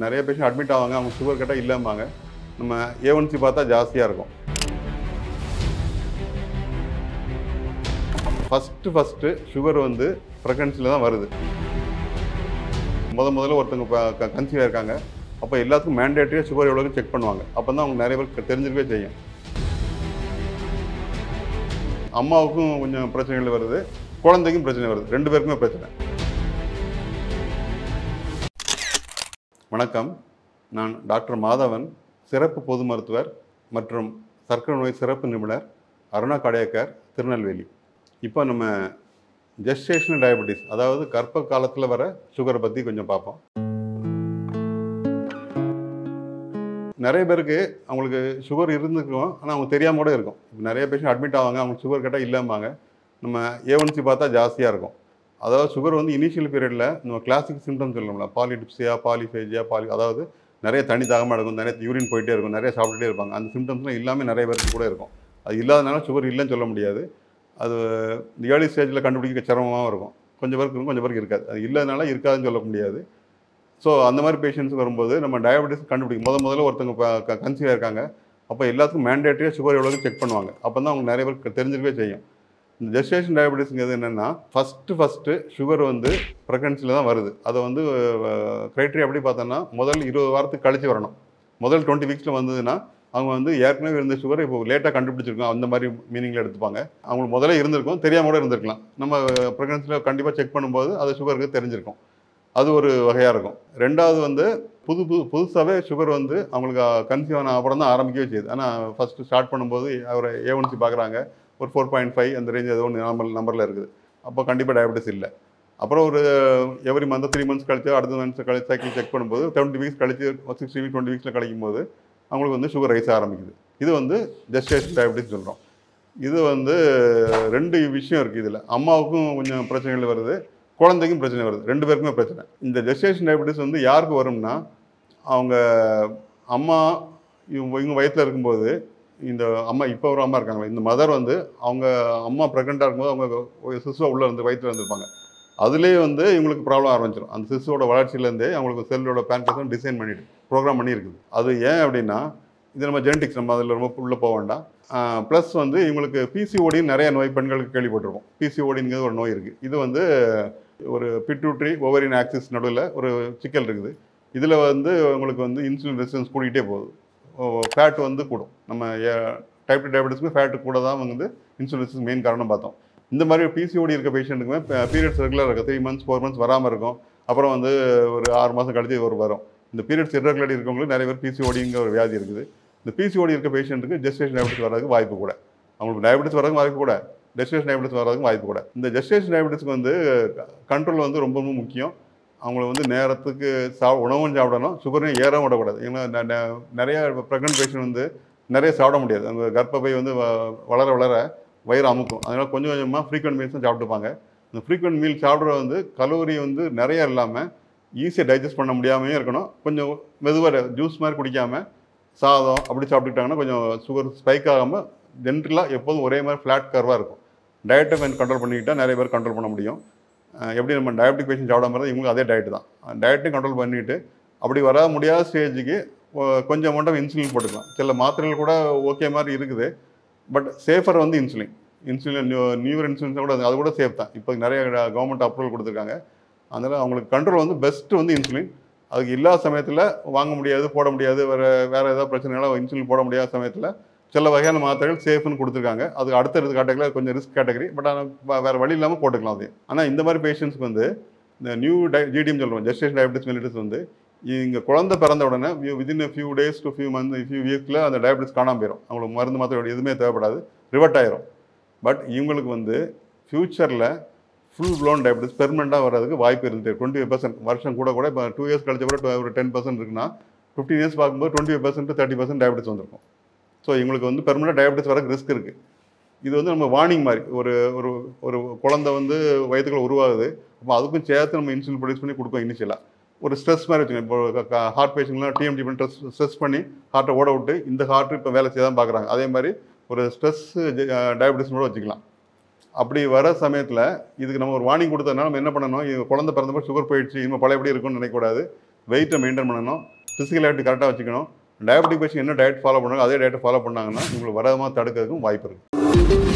நிறைய patient admit ஆவாங்க, அவங்க சுகர் கேட்டால் இல்லைம்பாங்க. நம்ம A1C பார்த்தா ஜாஸ்தியாக இருக்கும். ஃபஸ்ட்டு சுகர் வந்து ப்ரெக்னன்சியில் தான் வருது. முதல்ல ஒருத்தவங்க கன்சீவ் இருக்காங்க, அப்போ எல்லாத்துக்கும் மேண்டேட்டரியாக சுகர் எவ்வளோன்னு செக் பண்ணுவாங்க. அப்போ தான் அவங்க நிறைய பேருக்கு தெரிஞ்சிருக்கவே செய்யும். அம்மாவுக்கும் கொஞ்சம் பிரச்சனைகள் வருது, குழந்தைக்கும் பிரச்சனை வருது, 2 பேருக்குமே பிரச்சனை. வணக்கம், நான் டாக்டர் மாதவன், சிறப்பு பொது மருத்துவர் மற்றும் சர்க்கரை நோய் சிறப்பு நிபுணர், அருணா கார்டியாக், திருநெல்வேலி. இப்போ நம்ம ஜெஸ்டேஷனல் டயபெட்டிஸ், அதாவது கர்ப்ப காலத்தில் வர சுகரை பற்றி கொஞ்சம் பார்ப்போம். நிறைய பேருக்கு அவங்களுக்கு சுகர் இருந்துக்கும், ஆனால் அவங்க தெரியாமல் கூட இருக்கும். இப்போ நிறைய பேஷண்ட் அட்மிட் ஆவாங்க, அவங்க சுகர் கேட்டால் இல்லைம்பாங்க. நம்ம A1C பார்த்தா ஜாஸ்தியாக இருக்கும். அதாவது சுகர் வந்து இனிஷியல் பீரியடில் நம்ம கிளாசிக் சிம்டம்ஸ் சொல்லணும்ல, பாலிடிப்சியா, பாலிஃபேஜியா, அதாவது நிறைய தண்ணி தாகமாக இருக்கும், நிறைய யூரின் போயிட்டே இருக்கும், நிறைய சாப்பிட்டுட்டே இருப்பாங்க. அந்த சிம்டம்ஸ்லாம் இல்லாமல் நிறைய பேருக்கு கூட இருக்கும். அது இல்லாதனால சுகர் இல்லைன்னு சொல்ல முடியாது. அது ஏர்லி ஸ்டேஜில் கண்டுபிடிக்க சிரமமாகவும் இருக்கும். கொஞ்சம் பேருக்கு இருக்கும், கொஞ்சம் பேருக்கு இருக்காது. அது இல்லாதனால இருக்காதுன்னு சொல்ல முடியாது. ஸோ அந்த மாதிரி பேஷண்ட்ஸ் வரும்போது நம்ம டயபெட்டிஸ் கண்டுபிடிக்கும். முதல்ல ஒருத்தவங்க கன்சீவ் இருக்காங்க, அப்போ எல்லாத்துக்கும் மேண்டேட்டரியாக சுகர் எவ்வளோன்னு செக் பண்ணுவாங்க. அப்போ தான் அவங்க நிறைய பேருக்கு தெரிஞ்சிருக்கவே செய்யும். இந்த ஜெஸ்டேஷன் டயபெட்டிஸ்ங்கிறது என்னென்னா, ஃபஸ்ட்டு சுகர் வந்து ப்ரெக்னன்சியில் தான் வருது. அதை வந்து க்ரைட்டீரியா எப்படி பார்த்தோன்னா, முதல் 20 வாரத்துக்கு கழிச்சு வரணும். முதல் 20 வீக்ஸில் வந்ததுன்னா அவங்க வந்து ஏற்கனவே இருந்த சுகரை இப்போ லேட்டாக கண்டுபிடிச்சிருக்கோம், அந்த மாதிரி மீனிங்கில் எடுத்துப்பாங்க. அவங்களுக்கு முதல்ல இருந்திருக்கும், தெரியாமல் கூட இருந்திருக்கலாம். நம்ம ப்ரெக்னன்சியில் கண்டிப்பாக செக் பண்ணும்போது அது சுகருக்கு தெரிஞ்சிருக்கும். அது ஒரு வகையாக இருக்கும். ரெண்டாவது வந்து புதுசாகவே சுகர் வந்து அவங்களுக்கு கன்சீவ் ஆன அப்புறம் தான் ஆரம்பிக்கவே செய்யுது. ஆனால் ஃபஸ்ட்டு ஸ்டார்ட் பண்ணும்போது அவர் A1C பார்க்குறாங்க, ஒரு 4.5 அந்த ரேஞ்ச் ஏதோ ஒன்று நம்பரில் இருக்குது. அப்போ கண்டிப்பாக டயபெட்டிஸ் இல்லை. அப்புறம் ஒரு எவ்ரி மந்த் 3 மந்த்ஸ் கழிச்சு அடுத்த மந்த்ஸ் கழிச்சு சைக்கிள் செக் பண்ணும்போது 20 வீக்ஸ் கழிச்சு 60 வீக் 20 வீக்ஸில் கழிக்கும் போது அவங்களுக்கு வந்து சுகர் ரைஸ் ஆரம்பிக்குது. இது வந்து ஜெஸ்டேஷன் டயபெட்டிஸ் சொல்கிறோம். இது வந்து 2 விஷயம் இருக்குது இதில். அம்மாவுக்கும் கொஞ்சம் பிரச்சனைகள் வருது, குழந்தைக்கும் பிரச்சனை வருது, 2 பேருக்குமே பிரச்சனை. இந்த ஜெஸ்டேஷன் டயபெட்டிஸ் வந்து யாருக்கு வரும்னா, அவங்க அம்மா இவங்க வயிற்றில் இருக்கும்போது, இந்த அம்மா இப்போ ஒரு அம்மா இருக்காங்களே, இந்த மதர் வந்து அவங்க அம்மா ப்ரெக்னெண்ட்டாக இருக்கும்போது அவங்க சிசுவாக உள்ளே இருந்து வயிற்றில் இருந்திருப்பாங்க. அதுலேயே வந்து இவங்களுக்கு ப்ராப்ளம் ஆரம்பிச்சிடும். அந்த சிசுவோட வளர்ச்சியிலேருந்தே அவங்களுக்கு செல்லோட பேன்கேஸும் டிசைன் பண்ணிட்டு ப்ரோக்ராம் பண்ணியிருக்குது. அது ஏன் அப்படின்னா, இது நம்ம ஜெனடிக்ஸ், நம்ம அதில் ரொம்ப உள்ளே போக வேண்டாம். ப்ளஸ் வந்து இவங்களுக்கு PCODன்னு நிறைய நோய் பெண்களுக்கு கேள்விப்பட்டிருக்கோம். PCODங்கிறது ஒரு நோய் இருக்குது. இது வந்து ஒரு பிட்யூட்டரி ஓவரியன் ஆக்சிஸ் நடுவில் ஒரு சிக்கல் இருக்குது. இதில் வந்து உங்களுக்கு வந்து இன்சுலின் ரெசிஸ்டன்ஸ் கூட்டிகிட்டே போகுது, ஃபேட் வந்து கூடும். நம்ம டைப் 2 டயபெட்டிஸ்க்கு ஃபேட்டு கூட தான் வந்து இன்சுலின் ரெசிஸ்டன்ஸ் மெயின் காரணம் பார்த்தோம். இந்த மாதிரி PCOD இருக்க பேஷண்ட்டுக்குமே பீரியட்ஸ் ரெகுலராக இருக்கும், 3 மந்த்ஸ் 4 மந்த்ஸ் வராமல் இருக்கும். அப்புறம் வந்து ஒரு 6 மாதம் கழிச்சு வரும். இந்த பீரியட்ஸ் இர்ரெகுலர் இருக்கவங்களுக்கு நிறைய பேர் PCODங்கிற ஒரு வியாதி இருக்குது. இந்த PCOD இருக்க பேஷண்ட்டுக்கு ஜெஸ்டேஷன் டயபெட்டிஸ் வர்றதுக்கு வாய்ப்பு கூட, அவங்களுக்கு டயபெட்டிஸ் வர்றதுக்கு வாய்ப்பு கூட, ஜெஸ்டேஷன் டயபெட்டிஸ் வர்றதுக்கு வாய்ப்பு கூட. இந்த ஜெஸ்டேஷன் டயபெட்டிஸ்க்கு வந்து கண்ட்ரோல் வந்து ரொம்ப ரொம்ப முக்கியம். அவங்கள வந்து நேரத்துக்கு உணவும் சாப்பிடணும், சுகரையும் ஏறவும் விடக்கூடாது. ஏன்னா நிறைய ப்ரெக்னென்ட் பேஷண்ட் வந்து நிறைய சாப்பிட முடியாது. அவங்க கர்ப்பப்பை வந்து வளர வளர வயிறு அமுக்கும். அதனால் கொஞ்சம் கொஞ்சமாக ஃப்ரீக்வெண்ட் மீல்ஸ் தான் சாப்பிட்டுப்பாங்க. இந்த ஃப்ரீக்வெண்ட் மீல் சாப்பிட்றது வந்து கலோரி வந்து நிறைய இல்லாமல் ஈஸியாக டைஜஸ்ட் பண்ண முடியாமையும் இருக்கணும். கொஞ்சம் மெதுவாக ஜூஸ் மாதிரி குடிக்காமல் சாதம் அப்படி சாப்பிட்டுக்கிட்டாங்கன்னா கொஞ்சம் சுகர் ஸ்பைக் ஆகாமல் ஜென்ரலாக எப்போதும் ஒரே மாதிரி ஃப்ளாட் கர்வாக இருக்கும். டயட்டை கொஞ்சம் கண்ட்ரோல் பண்ணிக்கிட்டால் நிறைய பேர் கண்ட்ரோல் பண்ண முடியும். எப்படி நம்ம டயபெட்டிக் பேஷண்ட் சாப்பிடாம இருந்தால் இவங்களுக்கு அதே டயட்டு தான். டயட்டையும் கண்ட்ரோல் பண்ணிவிட்டு அப்படி வர முடியாத ஸ்டேஜுக்கு கொஞ்சம் அமௌண்ட் இன்சுலின் போட்டுக்கலாம். சில மாத்திரைகள் கூட ஓகே மாதிரி இருக்குது. பட் சேஃபர் வந்து இன்சுலின் நியூர் இன்சுலின்ஸ் கூட அது கூட சேஃப் தான். இப்போ நிறைய கவர்மெண்ட் அப்ரூவல் கொடுத்துருக்காங்க. அதனால் அவங்களுக்கு கண்ட்ரோல் வந்து பெஸ்ட்டு வந்து இன்சுலின். அதுக்கு இல்லாத சமயத்தில் வாங்க முடியாது, போட முடியாது, வேறு ஏதாவது பிரச்சனைகளாக இன்சுலின் போட முடியாத சமயத்தில் சில வகையான மாத்திரைகள் சேஃப்னு கொடுத்துருக்காங்க. அது அடுத்தடுத்த கேட்டகரியில் கொஞ்சம் ரிஸ்க் கேட்டகரி, பட் ஆனால் வேறு வழி இல்லாமல் போட்டுக்கலாம் அது. ஆனால் இந்த மாதிரி பேஷண்ட்ஸ்க்கு வந்து இந்த GDM சொல்லுவோம், ஜெஸ்டேஷன் டயபெட்டிஸ் மெலிட்டஸ் வந்து இங்கே குழந்தை பிறந்த உடனே within few days to few months few வீக்ஸில் அந்த டயபெட்டிஸ் காணாமல் போயிடும். அவங்களுக்கு மருந்து மாத்திரை எதுவுமே தேவைப்படாது, ரிவர்ட் ஆயிரும். பட் இவங்களுக்கு வந்து ஃப்யூச்சரில் ஃபுல் ப்ளோன் டயபெட்டிஸ் பெர்மனெண்ட்டாக வர்றதுக்கு வாய்ப்பு இருந்துட்டு 25% வருஷம் கூட இப்போ 2 இயர்ஸ் கழிச்ச கூட ஒரு 10% இருக்குன்னா 15 இயர்ஸ் பார்க்கும்போது 25% to 30% டயபெட்டிஸ் வந்திருக்கும். ஸோ இவங்களுக்கு வந்து பெர்மனெண்ட் டயபெட்டிஸ் வரக்கு ரிஸ்க் இருக்குது. இது வந்து நம்ம வார்னிங் மாதிரி, ஒரு ஒரு ஒரு குழந்தை வந்து வயிற்றுக்குள்ள உருவாகுது, அப்போ அதுக்கும் சேர்த்து நம்ம இன்சுலின் ப்ரொடியூஸ் பண்ணி கொடுப்போம். இனிஷியலாக ஒரு ஸ்ட்ரெஸ் மாதிரி வச்சுக்கோங்க. இப்போ ஹார்ட் பேஷண்ட்லாம் TMT பண்ணி ஸ்ட்ரெஸ் பண்ணி ஹார்ட்டை ஓட விட்டு இந்த ஹார்ட்டு இப்போ வேலை செய்ய தான் பார்க்குறாங்க. அதே மாதிரி ஒரு ஸ்ட்ரெஸ் டயபெட்டிஸ் கூட வச்சுக்கலாம். அப்படி வர சமயத்தில் இதுக்கு நம்ம ஒரு வார்னிங் கொடுத்ததுனால நம்ம என்ன பண்ணணும், குழந்தை பிறந்தப்போ சுகர் போயிடுச்சு, இனிமேல் பழையபடி இருக்கும்னு நினைக்கக்கூடாது. வெயிட்டை மெயின்டைன் பண்ணணும், ஃபிசிக்கல் ஆக்டிவிட்டி கரெக்டாக வச்சுக்கணும். டயபெட்டிக் பேஷண்ட் என்ன டயட் ஃபாலோ பண்ணுறாங்க அதே டயட்டை ஃபாலோ பண்ணாங்கன்னா உங்களுக்கு வராமல் தடுக்கிறதுக்கும் வாய்ப்பு இருக்குது.